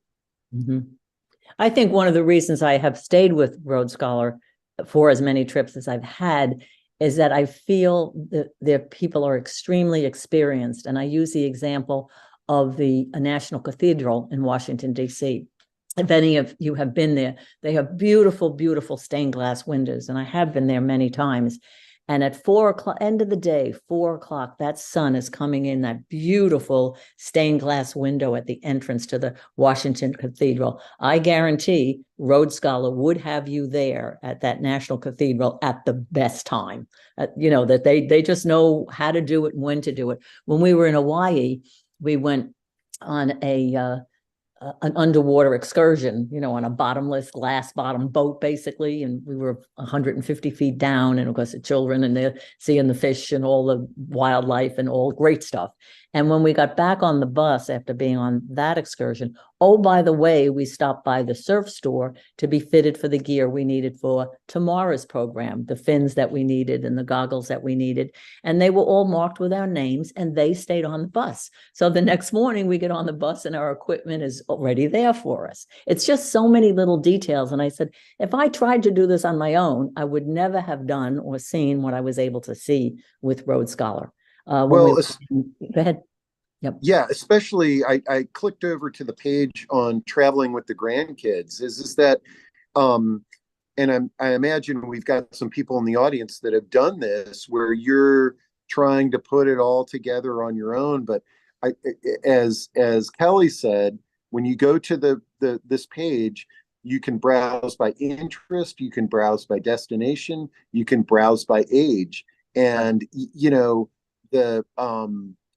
I think one of the reasons I have stayed with Road Scholar for as many trips as I've had is that I feel that their people are extremely experienced. And I use the example of the National Cathedral in Washington, D.C. If any of you have been there, they have beautiful, beautiful stained glass windows. And I have been there many times. And at 4 o'clock, end of the day, 4 o'clock, that sun is coming in that beautiful stained glass window at the entrance to the Washington Cathedral. I guarantee Road Scholar would have you there at that National Cathedral at the best time. That they just know how to do it and when to do it. When we were in Hawaii, we went on an underwater excursion, on a bottomless glass bottom boat, basically. And we were 150 feet down, and of course the children, and they're seeing the fish and all the wildlife and all great stuff. And when we got back on the bus after being on that excursion, oh, by the way, we stopped by the surf store to be fitted for the gear we needed for tomorrow's program, the fins that we needed and the goggles that we needed. And they were all marked with our names, and they stayed on the bus. So the next morning we get on the bus and our equipment is already there for us. It's just so many little details. And I said, if I tried to do this on my own, I would never have done or seen what I was able to see with Road Scholar. Go ahead. Yep. Yeah, especially I clicked over to the page on traveling with the grandkids. Is that and I imagine we've got some people in the audience that have done this, where you're trying to put it all together on your own. But as Kelly said, when you go to this page, you can browse by interest, you can browse by destination, you can browse by age, and the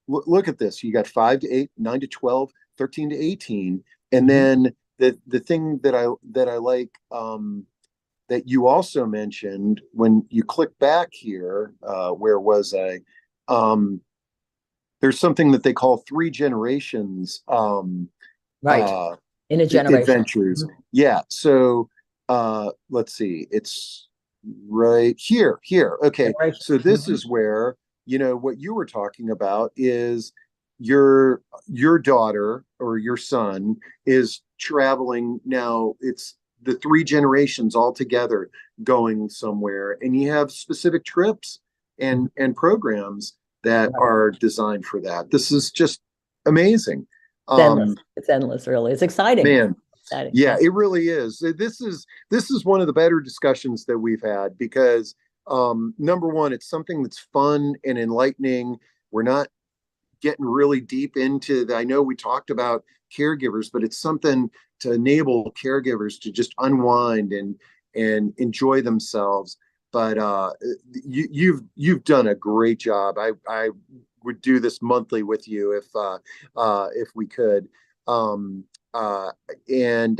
look at this. You got 5 to 8, 9 to 12, 13 to 18, and then the thing that I like that you also mentioned when you click back here, where was I? There's something that they call 3 generations, Right. In a generation. adventures. Yeah. So let's see. It's right here. Here. Okay. Generation. So this is where, what you were talking about is your daughter or your son is traveling now. It's the three generations all together going somewhere, and you have specific trips and programs that Right. are designed for that. This is just amazing. It's endless. It's endless, really. It's exciting. Man, Exciting. yeah, it really is. This is one of the better discussions that we've had because number one, it's something that's fun and enlightening. We're not getting really deep into I know we talked about caregivers, but it's something to enable caregivers to just unwind and enjoy themselves. But you've done a great job. I would do this monthly with you if we could. Um, uh, and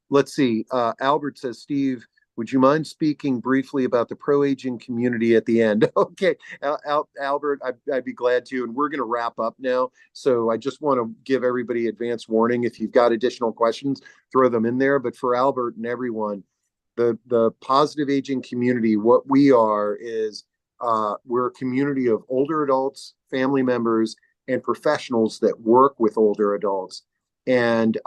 let's see. Albert says, Steve, would you mind speaking briefly about the pro-aging community at the end? Okay, Albert, I'd be glad to. And we're going to wrap up now. So I just want to give everybody advance warning. If you've got additional questions, throw them in there. But for Albert and everyone, the positive aging community, what we are is we're a community of older adults, family members, and professionals that work with older adults. And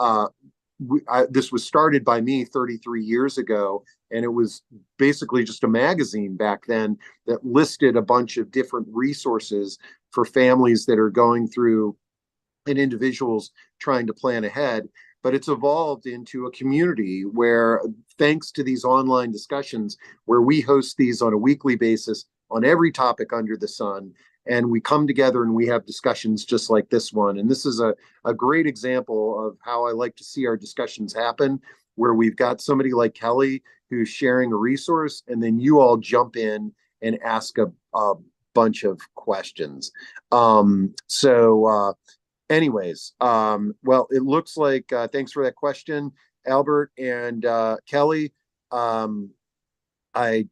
this was started by me 33 years ago, and it was basically just a magazine back then that listed a bunch of different resources for families that are going through and individuals trying to plan ahead. But it's evolved into a community where, thanks to these online discussions, where we host these on a weekly basis on every topic under the sun, and we come together and we have discussions just like this one. And this is a great example of how I like to see our discussions happen, where we've got somebody like Kelly who's sharing a resource, and then you all jump in and ask a bunch of questions. Anyways, well, it looks like thanks for that question, Albert and Kelly. I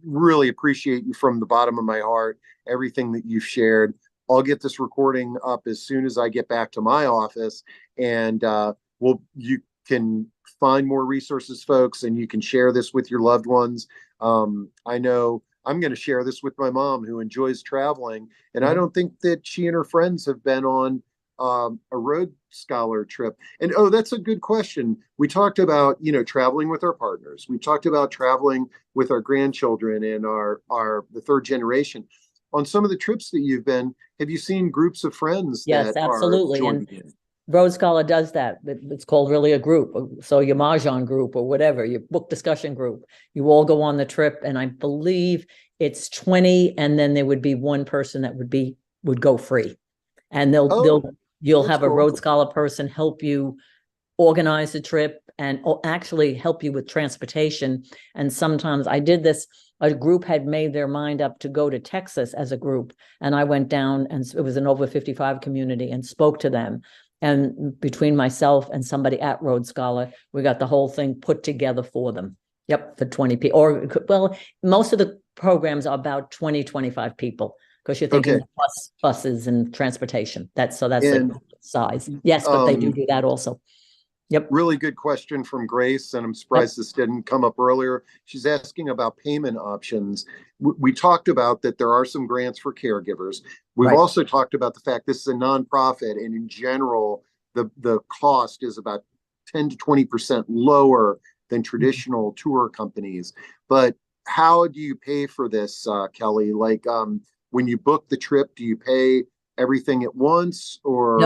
really appreciate you from the bottom of my heart, everything that you've shared. I'll get this recording up as soon as I get back to my office, and you can find more resources, folks, and you can share this with your loved ones. I know I'm going to share this with my mom, who enjoys traveling, and I don't think that she and her friends have been on a Road Scholar trip. And that's a good question. We talked about traveling with our partners. We talked about traveling with our grandchildren and the third generation. On some of the trips that you've been, have you seen groups of friends Yes, that absolutely. are joining in? Road Scholar does that. It's called really a group. So your Mahjong group or whatever, your book discussion group, you all go on the trip. And I believe it's 20. And then there would be one person that would go free. And you'll have a cool. Road Scholar person help you organize the trip and actually help you with transportation. And sometimes I did this, a group had made their mind up to go to Texas as a group. And I went down, and it was an over 55 community, and spoke to them. And between myself and somebody at Road Scholar, we got the whole thing put together for them. Yep, for 20 people. Well, most of the programs are about 20, 25 people, because you're thinking buses and transportation. That's the size. Yes, but they do that also. Yep. Really good question from Grace, and I'm surprised this didn't come up earlier. She's asking about payment options. We talked about that there are some grants for caregivers. We've also talked about the fact this is a nonprofit, and in general, the cost is about 10 to 20% lower than traditional tour companies. But how do you pay for this, Kelly? Like, when you book the trip, do you pay everything at once, or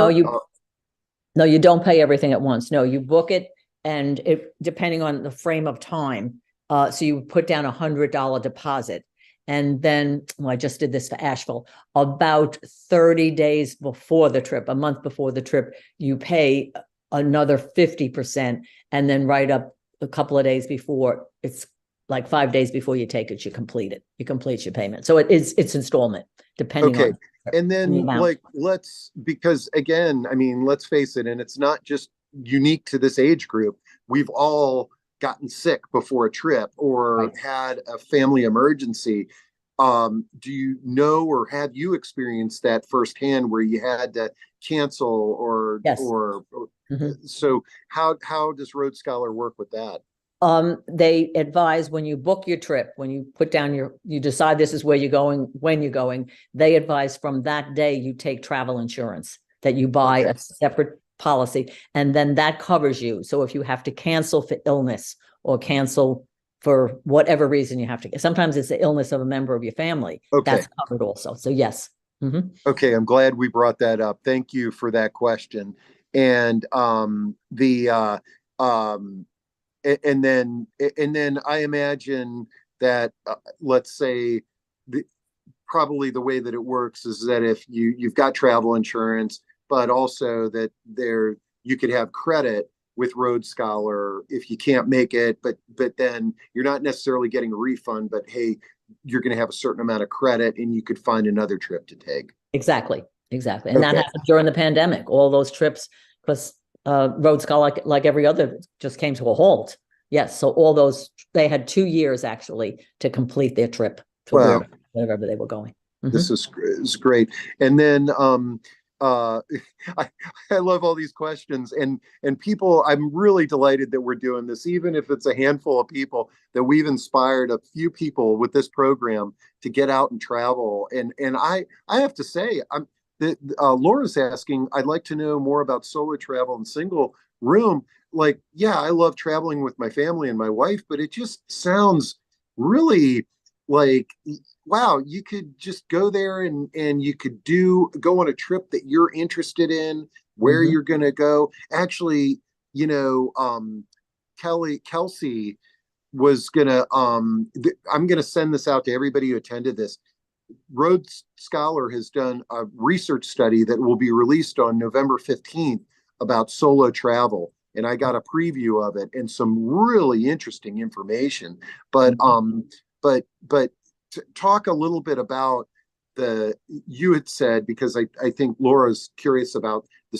no, you don't pay everything at once. No, you book it, and it depending on the frame of time. So you put down $100 deposit, and then I just did this for Asheville. About 30 days before the trip, a month before the trip, you pay another 50%, and then right up a couple of days before, it's like 5 days before you take it, you complete your payment. So it's installment depending on. And then because again, I mean, let's face it, and it's not just unique to this age group. We've all gotten sick before a trip or had a family emergency. do you know, or have you experienced that firsthand where you had to cancel Yes. or Mhm. so how does Road Scholar work with that? They advise when you book your trip, when you put down you decide this is where you're going, when you're going, they advise from that day you take travel insurance, that you buy Okay. a separate policy, and then that covers you. So if you have to cancel for illness or cancel for whatever reason you have to, sometimes it's the illness of a member of your family, Okay. that's covered also. So yes. Mhm. Okay, I'm glad we brought that up. Thank you for that question. And um and then I imagine that let's say the, probably the way that it works is that if you've got travel insurance, but also that there you could have credit with Road Scholar if you can't make it, but then you're not necessarily getting a refund, but hey, you're going to have a certain amount of credit and you could find another trip to take. Exactly, exactly. And that Okay. happened during the pandemic, all those trips, because Road Scholar, like every other, just came to a halt. Yes, so all those, they had 2 years actually to complete their trip to Wow. wherever they were going. This Mhm. is great. And then uh I, I love all these questions and people, I'm really delighted that we're doing this, even if it's a handful of people, that we've inspired a few people with this program to get out and travel. And I have to say, I'm the Laura's asking, I'd like to know more about solo travel and single room. Like, yeah, I love traveling with my family and my wife, but it just sounds really like wow, you could just go there and you could go on a trip that you're interested in, where Mhm. you're going to go. Actually, you know, Kelsey was gonna I'm gonna send this out to everybody who attended this. Rhodes Scholar has done a research study that will be released on November 15th about solo travel. And I got a preview of it and some really interesting information. But Mhm. but talk a little bit about the you had said, because I think Laura's curious about the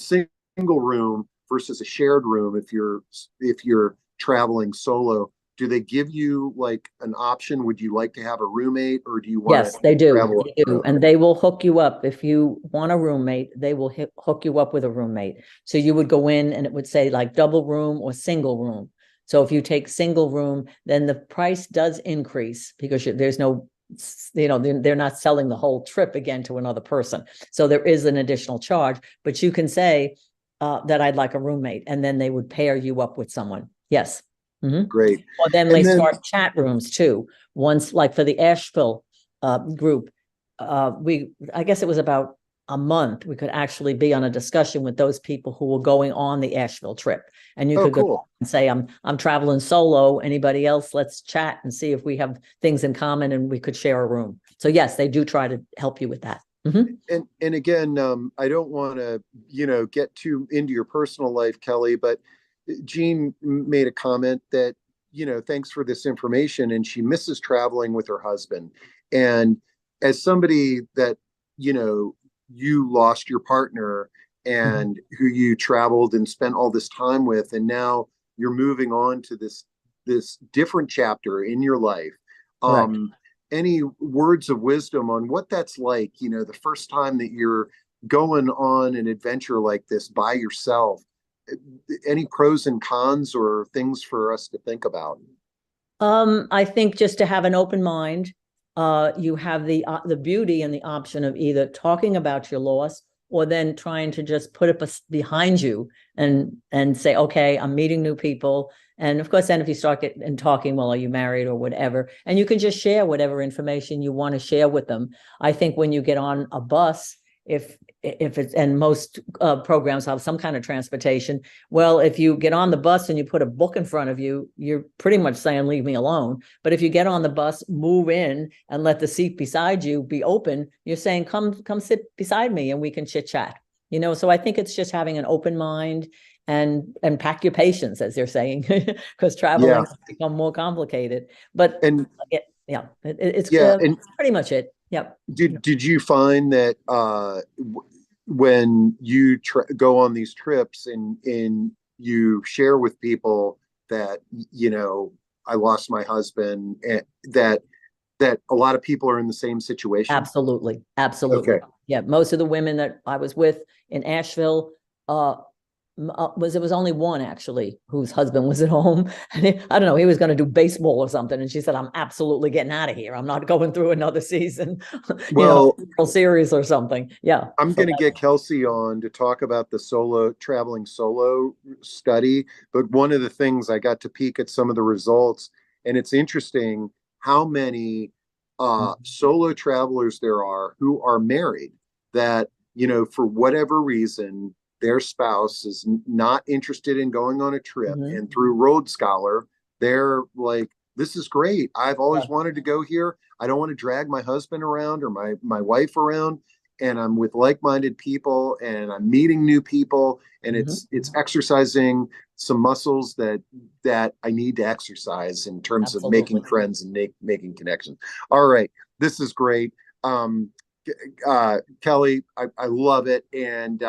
single room versus a shared room if you're traveling solo. Do they give you like an option? Would you like to have a roommate, or do you want to Yes, they do. travel on They your do. own? And they will hook you up. If you want a roommate, they will hook you up with a roommate. So you would go in and it would say like double room or single room. So if you take single room, then the price does increase because there's no, they're not selling the whole trip again to another person. So there is an additional charge, but you can say that I'd like a roommate, and then they would pair you up with someone. Yes. Mhm. Great. Or then they And then, start chat rooms too. Once, like for the Asheville group, I guess it was about a month, we could actually be on a discussion with those people who were going on the Asheville trip. And you oh, could go cool. and say, I'm traveling solo. Anybody else? Let's chat and see if we have things in common and we could share a room. So yes, they do try to help you with that. Mhm. And again, I don't want to, get too into your personal life, Kelly, but Jean made a comment that, thanks for this information, and she misses traveling with her husband. And as somebody that, you lost your partner Mhm. and who you traveled and spent all this time with, and now you're moving on to this different chapter in your life. Correct. Any words of wisdom on what that's like, the first time that you're going on an adventure like this by yourself? Any pros and cons or things for us to think about? I think just to have an open mind, you have the beauty and the option of either talking about your loss or then trying to just put it behind you and say, okay, I'm meeting new people. And of course, then if you start getting talking, well, are you married or whatever? And you can just share whatever information you want to share with them. I think when you get on a bus, if it's, and most programs have some kind of transportation, well, if you get on the bus and you put a book in front of you, you're pretty much saying, leave me alone. But if you get on the bus, move in and let the seat beside you be open, you're saying, come sit beside me and we can chit chat. So I think it's just having an open mind and pack your patience, as they're saying, because Yeah. traveling has become more complicated. But And it's yeah. And pretty much it. Yep. did you find that when you go on these trips and you share with people that, I lost my husband, and that that a lot of people are in the same situation? Absolutely. Absolutely. Okay. Yeah. Most of the women that I was with in Asheville, it was only one actually whose husband was at home. And I don't know, he was going to do baseball or something. And she said, I'm absolutely getting out of here. I'm not going through another season, Well, World Series or something. Yeah. I'm So going to get Kelsey on to talk about the traveling solo study. But one of the things, I got to peek at some of the results, and it's interesting how many solo travelers there are who are married that, for whatever reason, their spouse is not interested in going on a trip. Mhm. And through Road Scholar, they're like, this is great. I've always Yeah. wanted to go here. I don't want to drag my husband around or my wife around, and I'm with like-minded people and I'm meeting new people, and Mhm. it's exercising some muscles that I need to exercise in terms of making Absolutely. friends and making connections. All right, this is great. Um, Kelly, I love it, and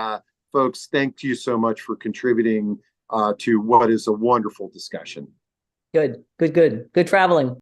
folks, thank you so much for contributing to what is a wonderful discussion. Good, good, good, good traveling.